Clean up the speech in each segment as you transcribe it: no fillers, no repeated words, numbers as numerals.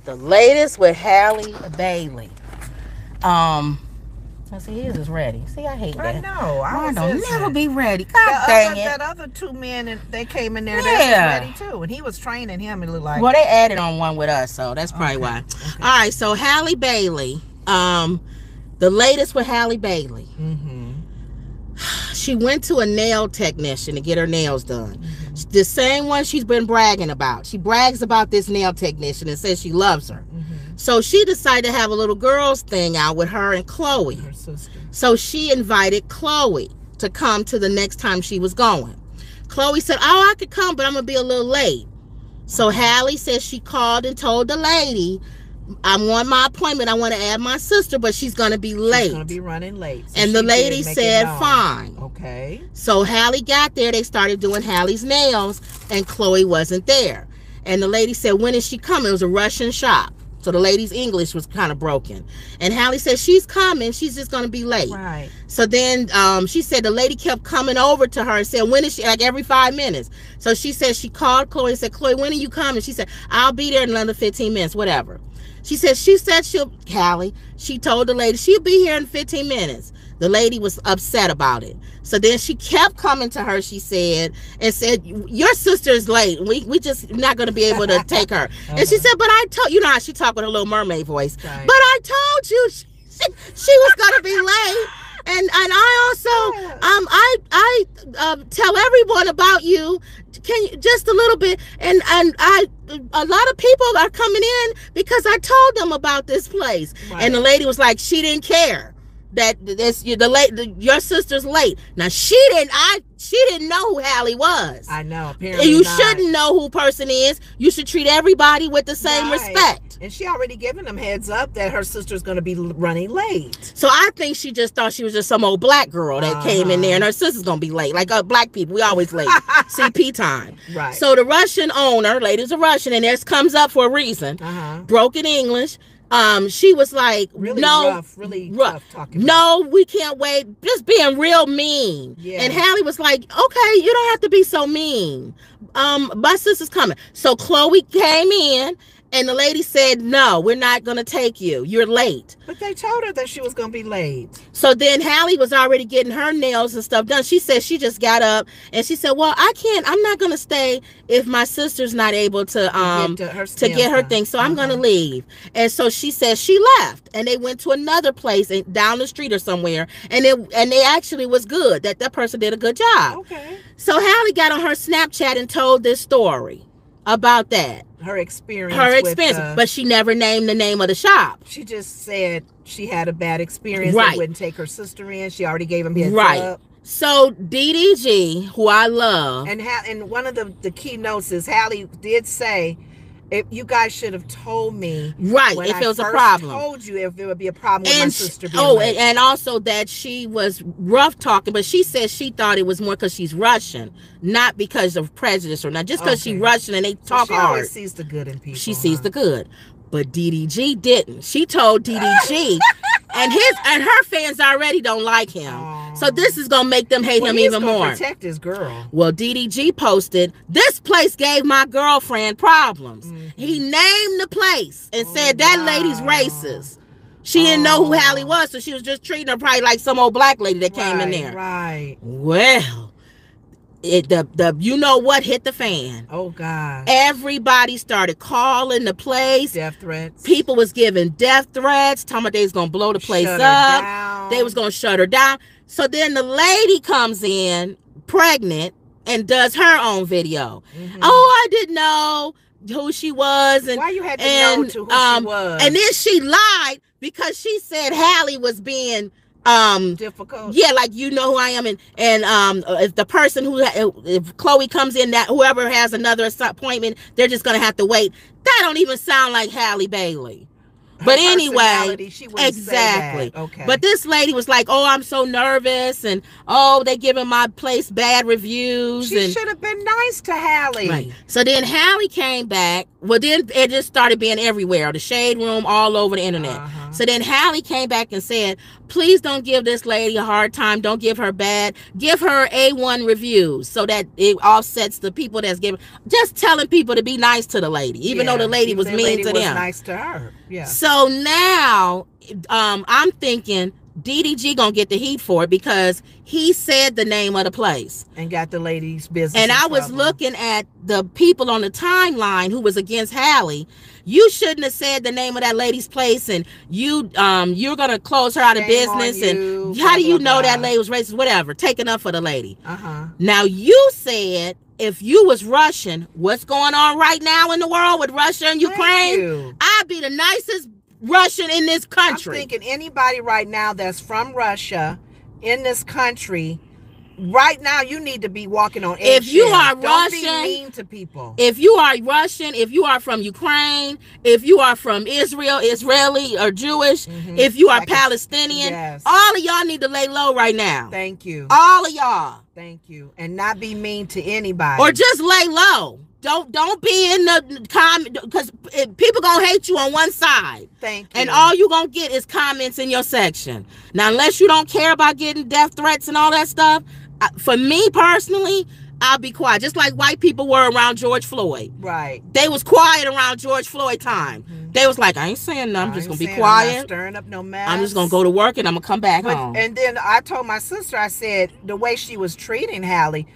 The latest with Halle Bailey. Let's see, his is ready. See, I hate that. I know. Mine don't never be ready. God dang it. That other two men, and they came in there, they was ready too. And he was training him, it looked like. Well, they added on one with us, so that's probably why. Okay. All right, so Halle Bailey. The latest with Halle Bailey. She went to a nail technician to get her nails done. The same one she's been bragging about. She brags about this nail technician and says she loves her. So she decided to have a little girls thing out with her and Chloe. Her sister. So she invited Chloe to come to the next time she was going. Chloe said, oh, I could come, but I'm going to be a little late. So Halle says she called and told the lady, I want my appointment. I want to add my sister, but she's going to be late. She's going to be running late. So and the lady said, fine. Okay. So Halle got there. They started doing Halle's nails, and Chloe wasn't there. And the lady said, when is she coming? It was a Russian shop. So the lady's English was kind of broken. And Halle said, she's coming. She's just going to be late. Right. So then she said the lady kept coming over to her and said, when is she? Like every 5 minutes. So she said she called Chloe and said, Chloe, when are you coming? She said, I'll be there in another 15 minutes, whatever. She said Halle, she told the lady she'll be here in 15 minutes. The lady was upset about it. So then she kept coming to her, she said, and said, your sister is late. We just not going to be able to take her. And she said, but I told you know how she talked with her little mermaid voice. Right. But I told you she was going to be late. And I also I tell everyone about you. Can you just a little bit? And a lot of people are coming in because I told them about this place. Right. And the lady was like, she didn't care that your sister's late. Now she didn't know who Halle was. I know. Apparently you shouldn't know who person is. You should treat everybody with the same respect. And she already given them heads up that her sister's going to be running late. So I think she just thought she was just some old black girl that came in there and her sister's going to be late. Like black people, we always late. CP time. Right. So the Russian owner, lady's a Russian, and this comes up for a reason. Broken English. She was like, really rough talking. No, we can't wait. Just being real mean. Yeah. And Halle was like, okay, you don't have to be so mean. My sister's coming. So Chloe came in. And the lady said, no, we're not going to take you. You're late. But they told her that she was going to be late. So then Halle was already getting her nails and stuff done. She said she just got up and she said, well, I'm not going to stay if my sister's not able to get her thing. So I'm going to leave. And so she said she left. And they went to another place down the street or somewhere. And they actually was good. That person did a good job. Okay. So Halle got on her Snapchat and told this story about that. Her experience. But she never named the name of the shop. She just said she had a bad experience. They wouldn't take her sister in. She already gave him heads up. So DDG, who I love, and one of the key notes is Halle did say, if you guys should have told me if it was a problem. Told you if there would be a problem with my sister being late. And also that she was rough talking, but she said she thought it was more because she's Russian, not because of prejudice or not, just because she's Russian and they talk hard. She always sees the good in people. She sees the good, but DDG didn't. She told DDG, and her fans already don't like him. So this is gonna make them hate him even more. Protect his girl. Well, DDG posted, this place gave my girlfriend problems. He named the place and said that lady's racist. She didn't know who Halle was, so she was just treating her probably like some old black lady that came in there. Right. Well, you know what hit the fan. Oh God. Everybody started calling the place. Death threats. People was giving death threats, talking about they was gonna blow the place up. They was gonna shut her down. So then the lady comes in pregnant and does her own video. Oh, I didn't know who she was. And why you had to know who she was? And then she lied because she said Halle was being difficult. Yeah, like, you know who I am. And if the person if Chloe comes in, that whoever has another appointment, they're just going to have to wait. That don't even sound like Halle Bailey. But anyway, exactly. Okay. But this lady was like, oh, I'm so nervous. And, oh, they giving my place bad reviews. She should have been nice to Halle. Right. So then Halle came back. Well, then it just started being everywhere. The shade room, all over the internet. So then Hallie came back and said, please don't give this lady a hard time. Don't give her bad. Give her A1 reviews so that it offsets the people that's giving. Just telling people to be nice to the lady, even though the lady was mean to them. Nice to her. Yeah. So now I'm thinking DDG gonna get the heat for it because he said the name of the place and got the lady's business. And I was looking at the people on the timeline who was against Hallie. You shouldn't have said the name of that lady's place, and you're gonna close her out of business. And how do you know that lady was racist? Whatever. Taking up for the lady. Now you said if you was Russian, what's going on right now in the world with Russia and Ukraine? I'd be the nicest Russian in this country. I'm thinking anybody right now that's from Russia in this country right now, you need to be walking on eggshells. If you are Russian, don't be mean to people. If you are Russian, if you are from Ukraine, if you are from Israel, Israeli or Jewish, if you are Palestinian, all of y'all need to lay low right now. Thank you. All of y'all. Thank you. And not be mean to anybody. Or just lay low. Don't be in the comment, because people gonna hate you on one side. Thank you. And all you gonna get is comments in your section. Now, unless you don't care about getting death threats and all that stuff, for me personally, I'll be quiet. Just like white people were around George Floyd. Right. They was quiet around George Floyd time. They was like, I ain't saying nothing. I'm just gonna be quiet. I'm not stirring up no mess. I'm just gonna go to work and I'm gonna come back home. And then I told my sister, I said, the way she was treating Hallie,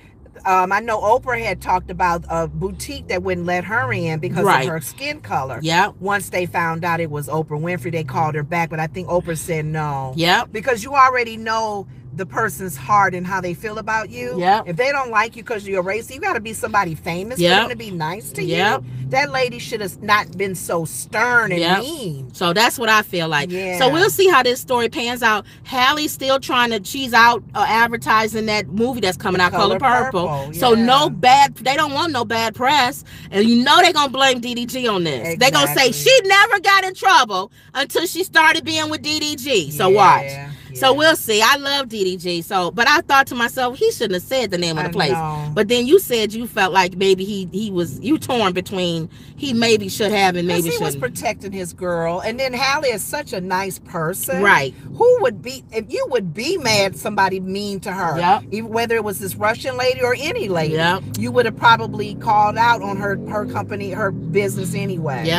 I know Oprah had talked about a boutique that wouldn't let her in because of her skin color. Yeah. Once they found out it was Oprah Winfrey, they called her back, but I think Oprah said no. Yeah. Because you already know the person's heart and how they feel about you. Yeah. If they don't like you because you're a racist, you got to be somebody famous for them to be nice to you. That lady should have not been so stern and mean. So that's what I feel like. So we'll see how this story pans out. Hallie's still she's out advertising that movie that's coming out, Color Purple. So they don't want no bad press. And you know they're going to blame DDG on this. They're going to say she never got in trouble until she started being with DDG. So watch. So we'll see. I love DDG. But I thought to myself, he shouldn't have said the name of the place. But then you said you felt like maybe you torn between he maybe should have and maybe shouldn't. He was protecting his girl. And then Hallie is such a nice person. Right. Who would be, if you would be mad somebody mean to her, even whether it was this Russian lady or any lady, you would have probably called out on her company, her business anyway.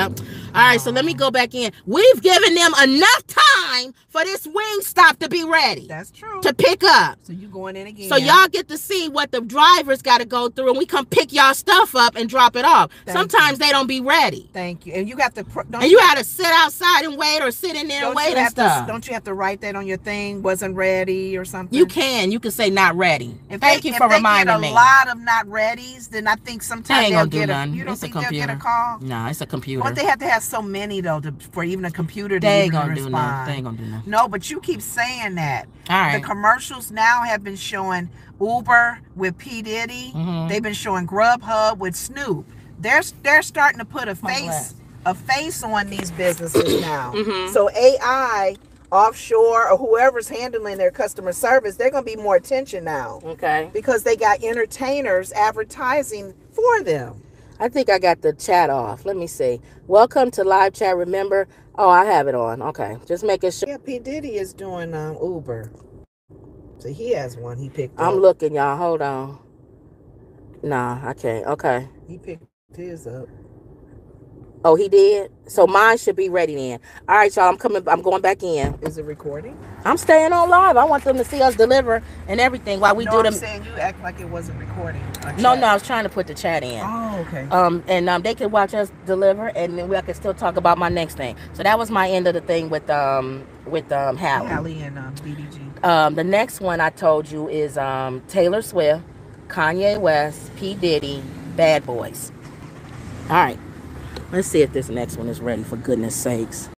All right, so let me go back in. We've given them enough time for this Wingstop to be ready. That's true. To pick up. So you going in again. So y'all get to see what the drivers got to go through, and we come pick y'all stuff up and drop it off. Sometimes they don't be ready. Thank you. And you got to you got to sit outside and wait, or sit in there and wait and stuff. Don't you have to write that on your thing? Wasn't ready or something? You can say not ready. Thank you for reminding me. If they get a lot of not readies, then I think sometimes they'll get nothing. You don't think they'll get a call? No, it's a computer. But they have to have so many though for even a computer to even respond. They ain't gonna do nothing. No, but you keep saying that. All right. The commercials now have been showing Uber with P. Diddy. They've been showing Grubhub with Snoop. They're starting to put a face on these businesses now. So AI, offshore, or whoever's handling their customer service, they're going to be more attention now. Okay. Because they got entertainers advertising for them. I think I got the chat off. Let me see. Welcome to live chat. Remember, I have it on. Okay, just making sure. Yeah, P. Diddy is doing Uber. So he has one he picked up. I'm looking, y'all. Hold on. Nah, I can't. Okay. He picked his up. Oh, he did? So mine should be ready then. All right, y'all. I'm going back in. Is it recording? I'm staying on live. I want them to see us deliver and everything while we do them. I'm saying you act like it wasn't recording. No, I was trying to put the chat in. Oh, okay. And they can watch us deliver, and then I can still talk about my next thing. So that was my end of the thing with Hallie. Hallie and DDG. The next one I told you is Taylor Swift, Kanye West, P. Diddy, Bad Boys. All right. Let's see if this next one is ready, for goodness sakes.